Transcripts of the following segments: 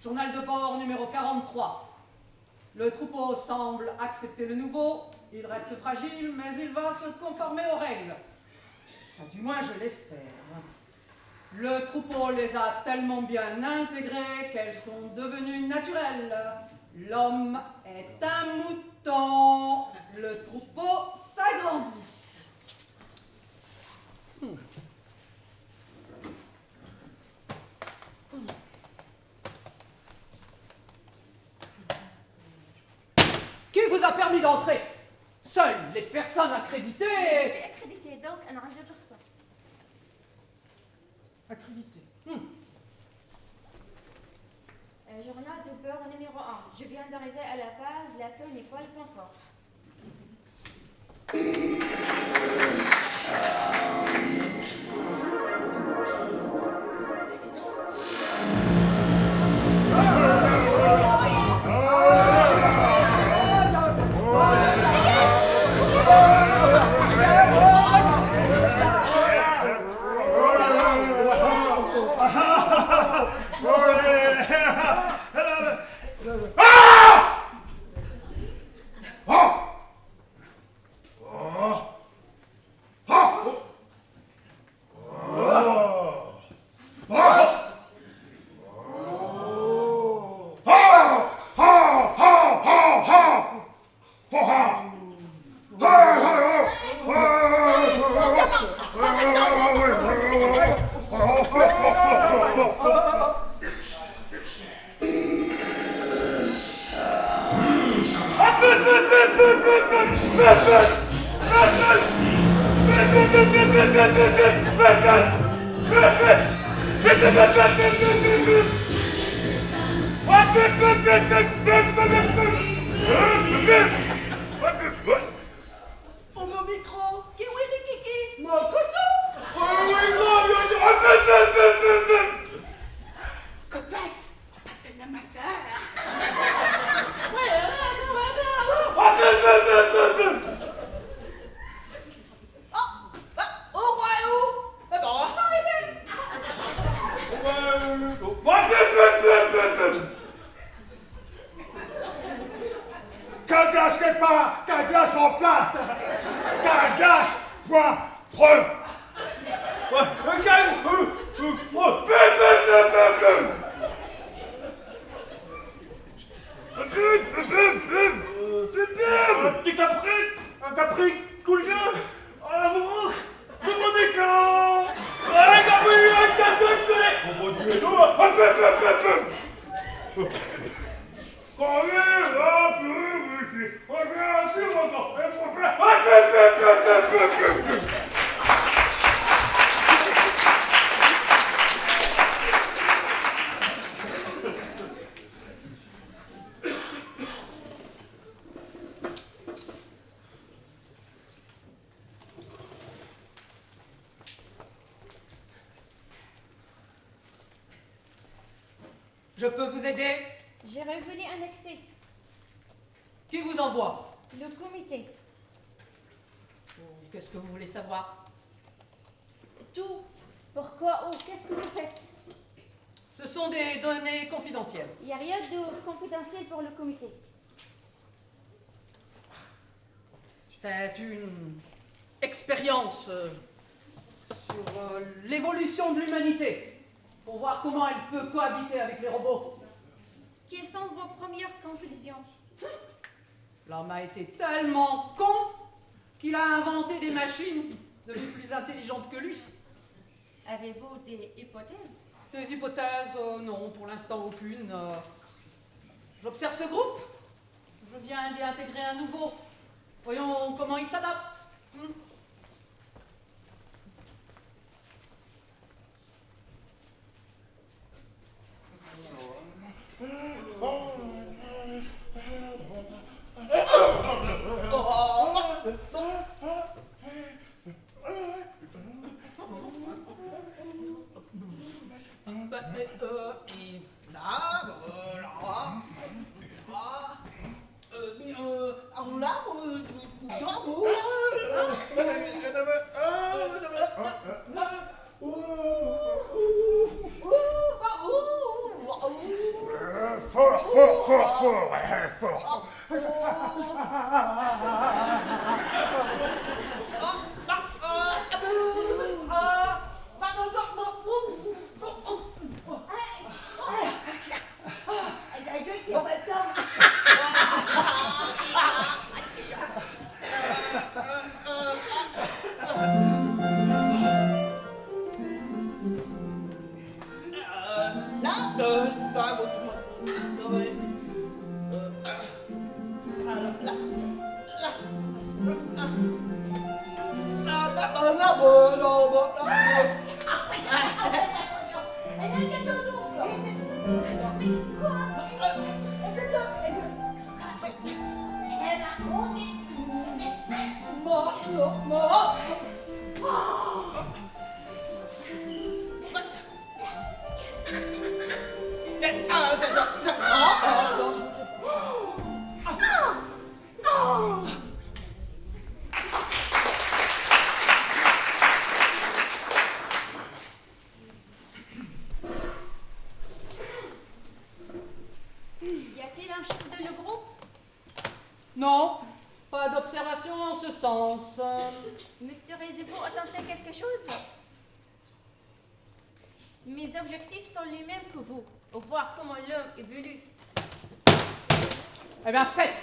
Journal de bord numéro 43. Le troupeau semble accepter le nouveau. Il reste fragile, mais il va se conformer aux règles. Enfin, du moins, je l'espère. Le troupeau les a tellement bien intégrées qu'elles sont devenues naturelles. L'homme est un mouton. Le troupeau s'agrandit. Qui vous a permis d'entrer? Seules les personnes accréditées. Je suis accréditée, donc أنا عندي الرخصة. Accréditée. Journal de bord numéro 1. Je viens d'arriver à la base, l'accueil n'est pas le confort. Oh mon micro, kiwi ni kiki, mon couteau. Copex, appartenait à ma sœur. Cagasse n'est pas, cagasse en plate. Cagasse, point, freux. Un petit capri, tout le jeu. Avance, de mon écran. Je peux vous aider? J'ai révélé un excès. Qui vous envoie? Le comité. Qu'est-ce que vous voulez savoir? Tout. Pourquoi ou qu'est-ce que vous faites? Ce sont des données confidentielles. Il n'y a rien de confidentiel pour le comité. C'est une expérience sur l'évolution de l'humanité, pour voir comment elle peut cohabiter avec les robots. Quelles sont vos premières conclusions? L'homme a été tellement con qu'il a inventé des machines devenues plus intelligentes que lui. Avez-vous des hypothèses? Des hypothèses? Non, pour l'instant aucune. J'observe ce groupe. Je viens d'y intégrer un nouveau. Voyons comment il s'adapte. Fort. Mais quoi? Y a-t-il un chef de le groupe? Non, pas d'observation en ce sens. M'autorisez-vous à tenter quelque chose? Mes objectifs sont les mêmes que vous. Voir comment l'homme évolue. Eh bien, faites.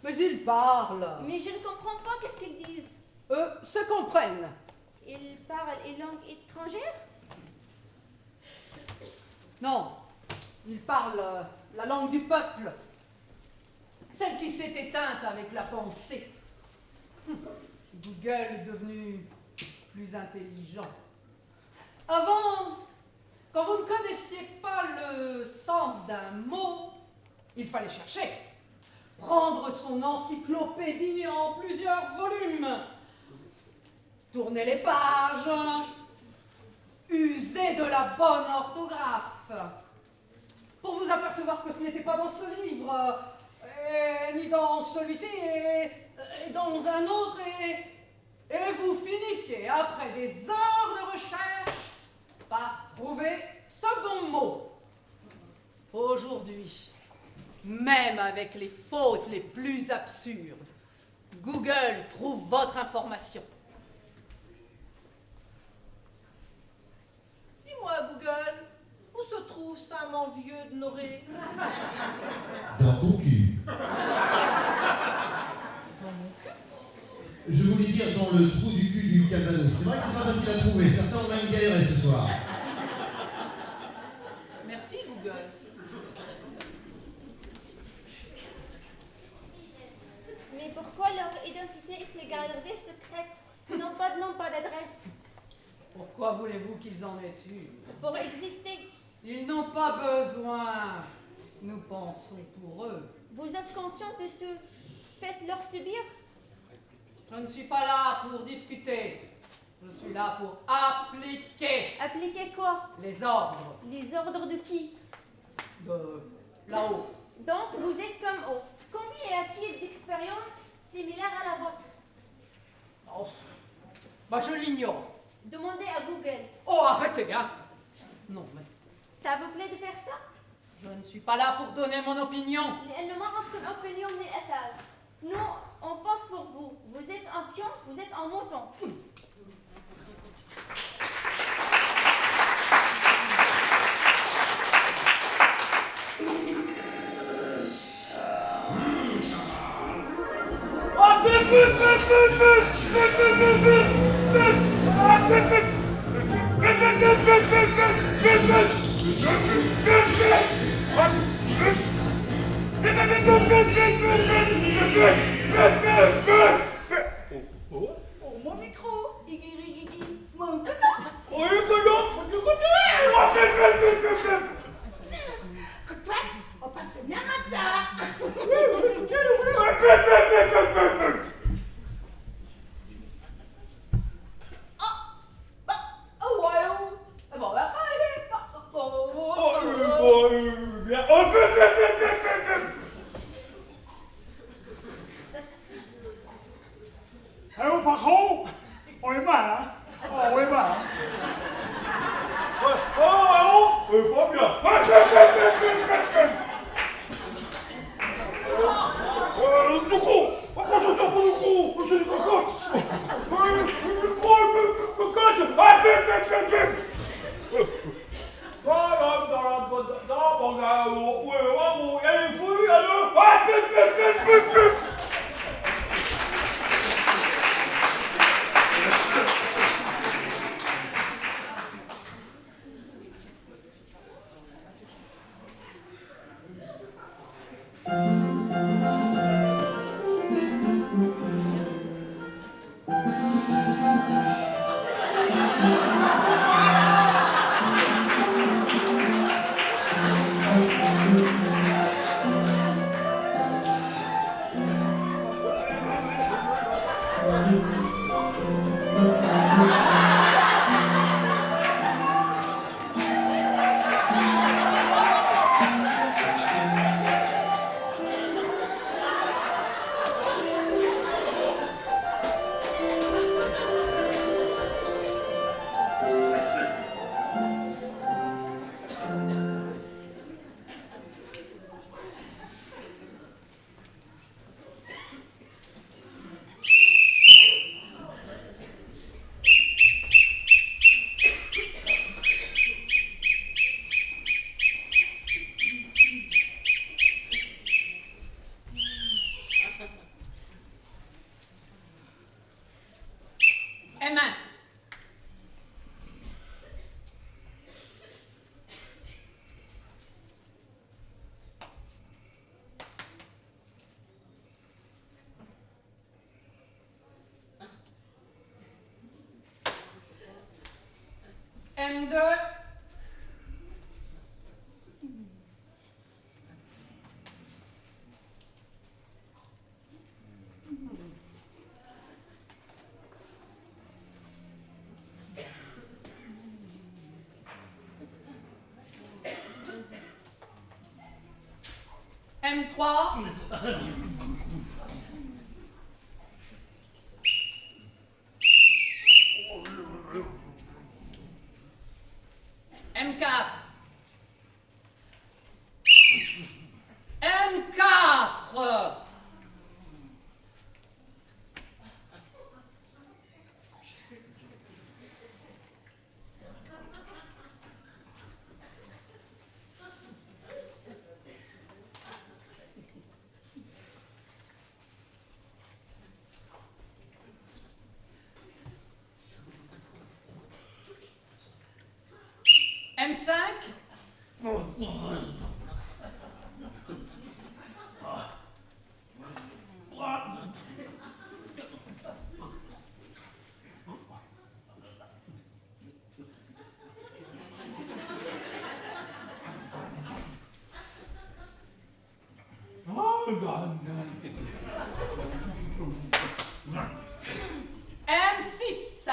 Mais ils parlent. Mais je ne comprends pas qu'est-ce qu'ils disent. Eux se comprennent. Ils parlent une langue étrangère? Non, ils parlent la langue du peuple. Celle qui s'est éteinte avec la pensée. Google est devenu plus intelligent. Avant, quand vous ne connaissiez pas le sens d'un mot, il fallait chercher. Prendre son encyclopédie en plusieurs volumes. Tourner les pages. User de la bonne orthographe. Pour vous apercevoir que ce n'était pas dans ce livre, ni dans celui-ci, et dans un autre, et vous finissiez, après des heures de recherche, par trouver ce bon mot. Aujourd'hui, même avec les fautes les plus absurdes, Google trouve votre information. Dis-moi, Google, où se trouve Saint-Manvieux de Noré? Dans ton cul. Je voulais dire dans le trou du cul du Calvados. C'est vrai que c'est pas facile à trouver. Certains ont même galéré ce soir. Merci, Google. Mais pourquoi leur identité est gardée secrète? Non pas de nom, pas d'adresse. Pourquoi voulez-vous qu'ils en aient une? Pour exister. Ils n'ont pas besoin. Nous pensons pour eux. Vous êtes conscient de ce faites-leur subir? Je ne suis pas là pour discuter. Je suis là pour appliquer Appliquer quoi? les ordres Les ordres de qui? de là-haut. Donc vous êtes comme eux. Combien y a-t-il d'expérience similaire à la vôtre. Oh, bah je l'ignore. Demandez à Google. Oh, arrêtez, hein. Non, mais Ça vous plaît de faire ça? je ne suis pas là pour donner mon opinion. لأنه ما عندكم opinion من الأساس. Nous, on pense pour vous. Vous êtes un pion, vous êtes un mouton. Oh, Mon micro, igiri, mon tata. oh, du côté. Toi, on part de Namata. Oh, ouais, oh. Bon, bah, allez, Bien. Allô, patron? On est mal, hein? Oh, on est mal, hein? Pas bien. Du coup, pourquoi tu t'en fous du coup? C'est du cocotte. M1. M2. M3. M4. M4. M5. M6.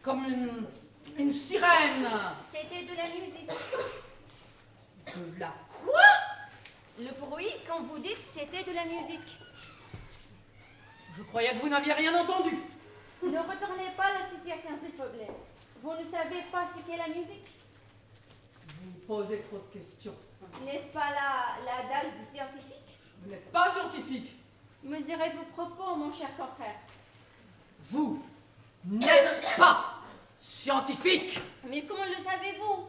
Comme une sirène. C'était de la musique. De la quoi? Le bruit, quand vous dites, c'était de la musique. Je croyais que vous n'aviez rien entendu. Ne retournez pas la situation, s'il vous plaît. Vous ne savez pas ce qu'est la musique? Vous me posez trop de questions. N'est-ce pas l'adage du scientifique? Vous n'êtes pas scientifique. Mesurez vos propos, mon cher confrère. Vous n'êtes pas scientifique. Mais comment le savez-vous?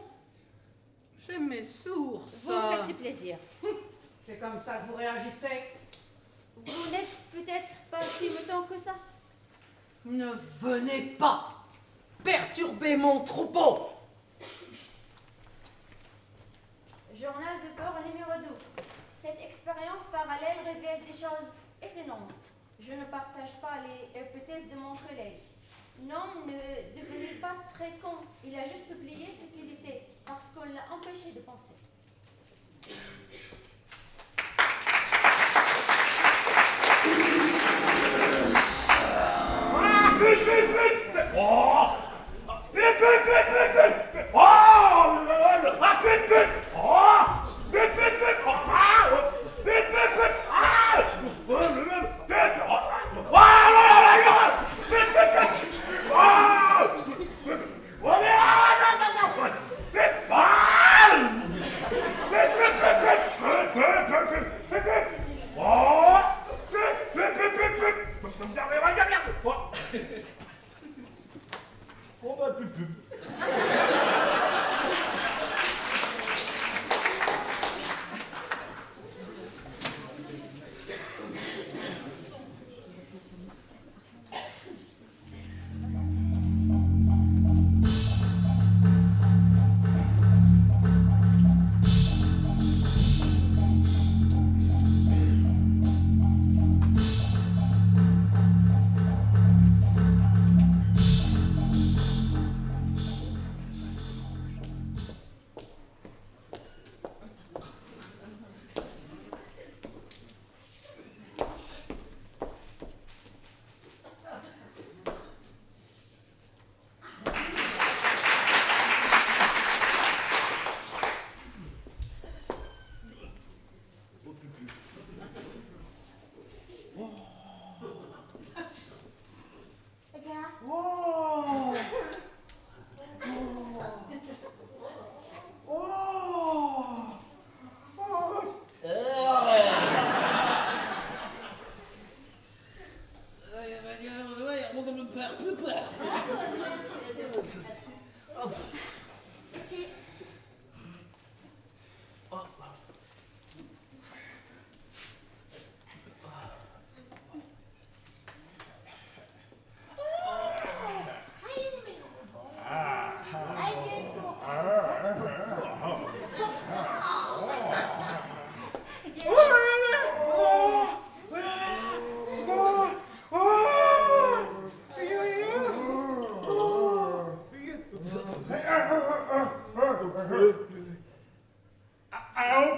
J'ai mes sources. Vous me faites plaisir. C'est comme ça que vous réagissez? Vous n'êtes peut-être pas si mutant que ça. Ne venez pas perturber mon troupeau. Journal de bord numéro 2. Cette expérience parallèle révèle des choses étonnantes. Je ne partage pas les hypothèses de mon collègue. Non, ne devenez pas très con. Il a juste oublié ce qu'il était, parce qu'on l'a empêché de penser.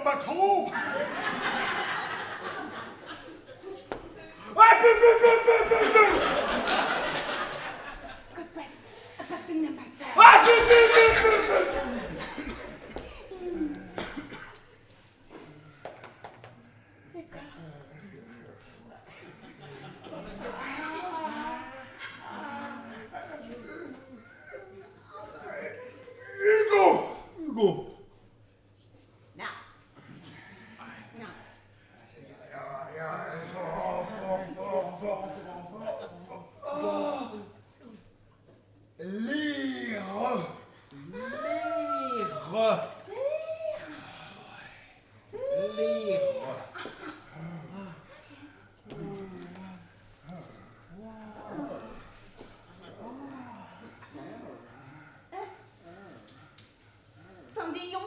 patron. Hugo. Cendillon.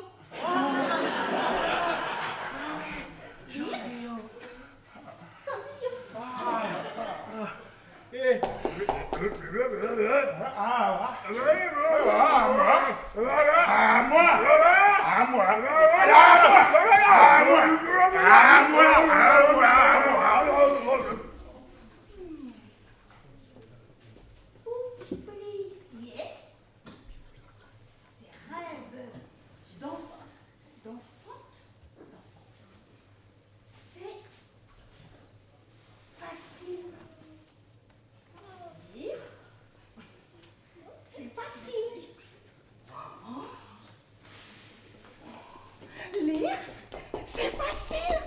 C'est facile.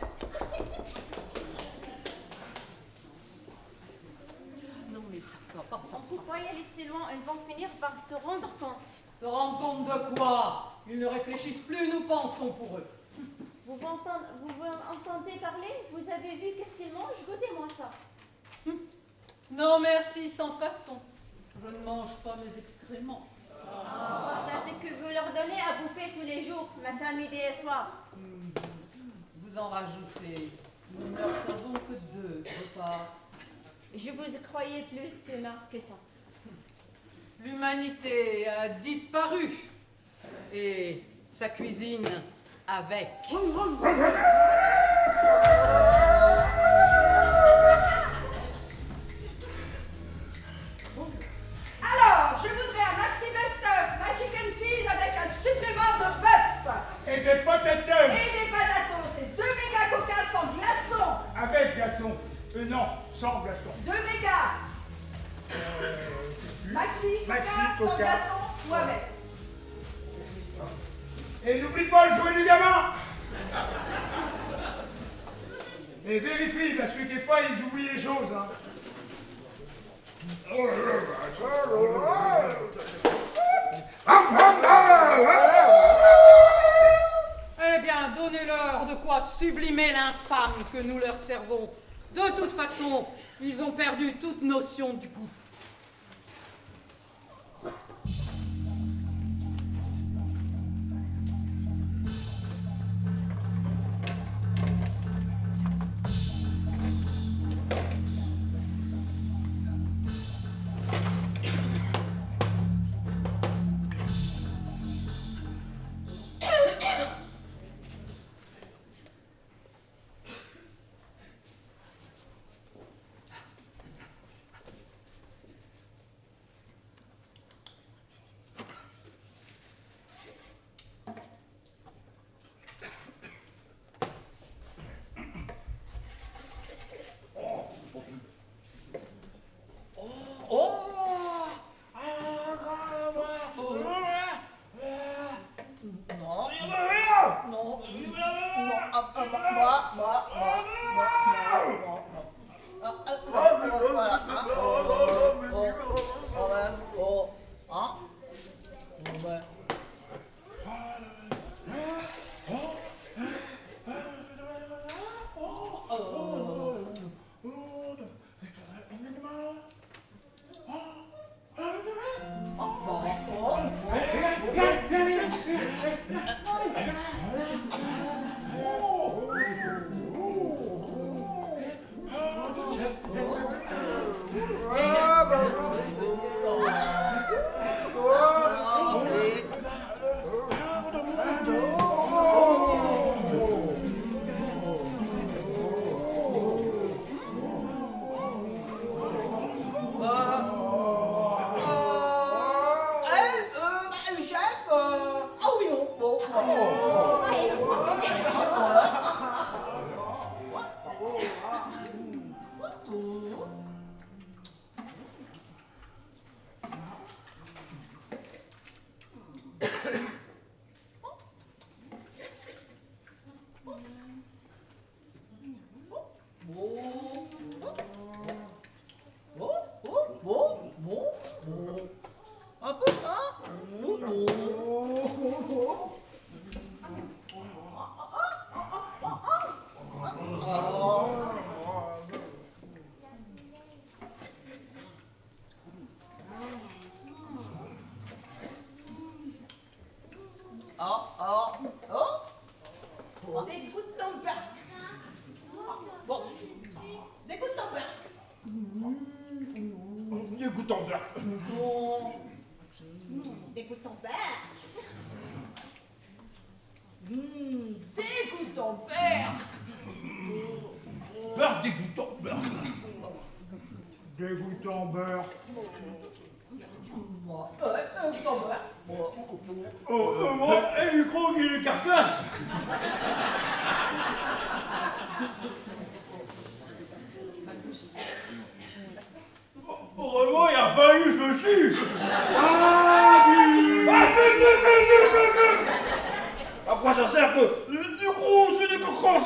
Non, mais ça va pas, ça On ne peut pas y aller si loin, elles vont finir par se rendre compte. Se rendre compte de quoi? Ils ne réfléchissent plus, nous pensons pour eux. Vous entendez parler? Vous avez vu qu'est-ce qu'ils mangent? Goûtez-moi ça. Non, merci, sans façon. Je ne mange pas mes excréments. Ça, c'est que vous leur donnez à bouffer tous les jours, matin, midi et soir. Vous en rajoutez. Nous ne leur servons que 2 repas. Je vous croyais plus humain que ça. L'humanité a disparu. Et sa cuisine avec. Alors, je voudrais un maxi best-of, ma chicken feed avec un supplément de bœuf. Et des patates. Et des patatos, c'est 2 méga coca sans glaçon. Avec glaçon. Non, sans glaçon. 2 méga. Maxi coca sans coca. glaçon ou avec. Et n'oublie pas le jouet du gamin. Et vérifie, parce que des fois, ils oublient les choses. Hein. Eh bien, donnez-leur de quoi sublimer l'infâme que nous leur servons. De toute façon, ils ont perdu toute notion du goût. Un peu, hein? Dégoûte ton père. Bon, Dégoûte ton père. Dégoûte ton père. bon. Dégoûte ton père. Dégoûte ton père. Beurre dégoûtant, beurre. Dégoûtant, beurre. C'est ton beurre. Et du croc, il est carcasse. Heureusement, il a fallu ceci. À quoi ça sert que du gros, c'est des cocos.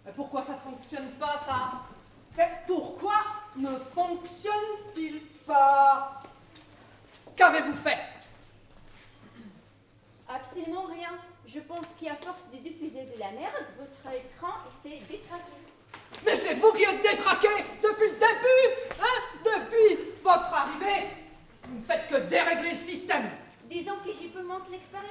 Mais pourquoi ça fonctionne pas, ça? Mais pourquoi ne fonctionne-t-il pas? Qu'avez-vous fait? Absolument rien. Je pense qu'à force de diffuser de la merde, votre écran s'est détraqué. Mais c'est vous qui êtes détraqué depuis le début, hein? Depuis votre arrivée. Vous ne faites que dérégler le système. Disons que j'y peux monter l'expérience.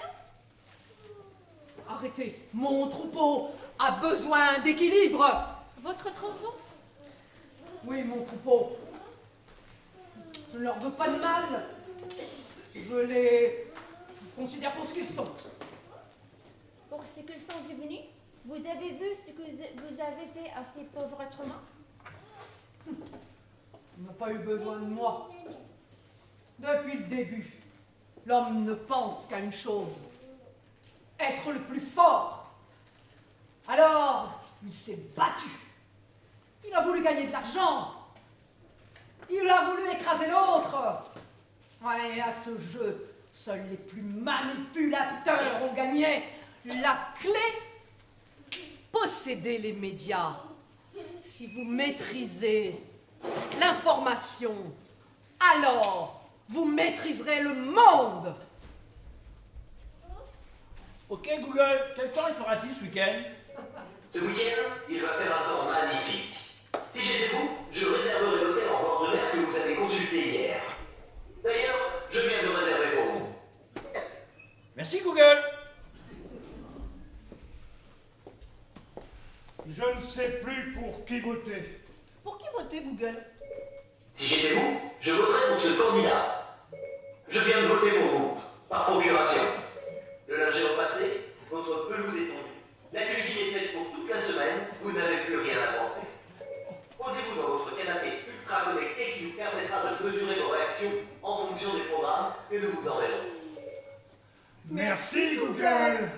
Arrêtez, mon troupeau a besoin d'équilibre. Votre troupeau? Oui, mon troupeau. Je ne leur veux pas de mal. Je les considère pour ce qu'ils sont. Pour ce qu'ils sont devenus? Vous avez vu ce que vous avez fait à ces pauvres êtres humains? Ils n'ont pas eu besoin de moi. Depuis le début, l'homme ne pense qu'à une chose. Être le plus fort. Alors, il s'est battu. Il a voulu gagner de l'argent. Il a voulu écraser l'autre. Ouais, et à ce jeu, seuls les plus manipulateurs ont gagné. La clé, posséder les médias. Si vous maîtrisez l'information, alors vous maîtriserez le monde. Ok Google, quel temps il fera-t-il ce week-end? Ce week-end, il va faire un temps magnifique. Si j'étais vous, je réserverais l'hôtel en bord de mer que vous avez consulté hier. D'ailleurs, je viens de le réserver pour vous. Merci Google. Je ne sais plus pour qui voter. Pour qui voter, Google? Si j'étais vous, je voterais pour ce candidat. Je viens de voter pour vous, par procuration. Le linge est repassé, votre pelouse est tondue. La cuisine est faite pour toute la semaine, vous n'avez plus rien à penser. Posez-vous dans votre canapé ultra connecté qui vous permettra de mesurer vos réactions en fonction des programmes que nous vous enverrons. Merci Google.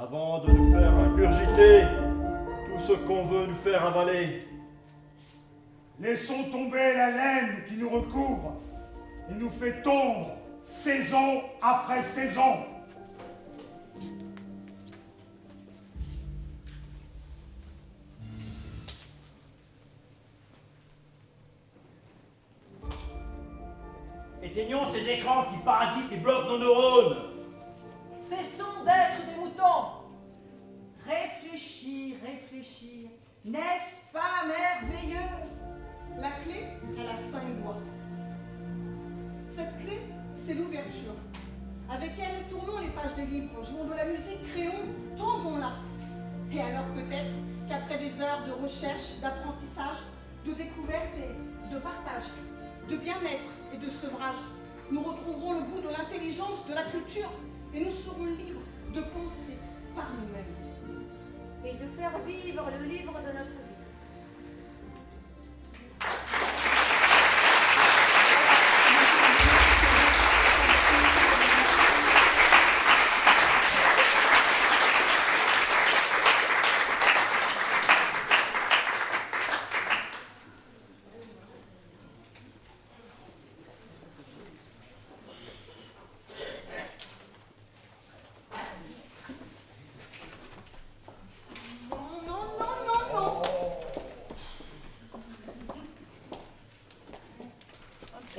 Avant de nous faire ingurgiter tout ce qu'on veut nous faire avaler, laissons tomber la laine qui nous recouvre et nous fait tondre saison après saison. Éteignons ces écrans qui parasitent et bloquent nos neurones. Cessons d'être des moutons. Réfléchir, réfléchir. N'est-ce pas merveilleux? La clé, elle a 5 doigts. Cette clé, c'est l'ouverture. Avec elle, tournons les pages des livres, jouons de la musique, créons, tendons-la. Et alors peut-être qu'après des heures de recherche, d'apprentissage, de découverte et de partage, de bien-être et de sevrage, nous retrouverons le goût de l'intelligence, de la culture, et nous serons libres de penser par nous-mêmes. Et de faire vivre le livre de notre vie.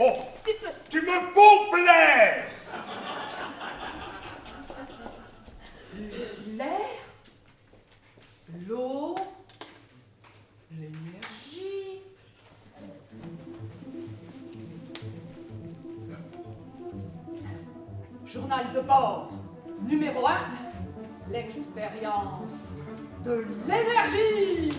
Oh, tu me complais! L'air, l'eau, l'énergie. Journal de bord, numéro 1, l'expérience de l'énergie.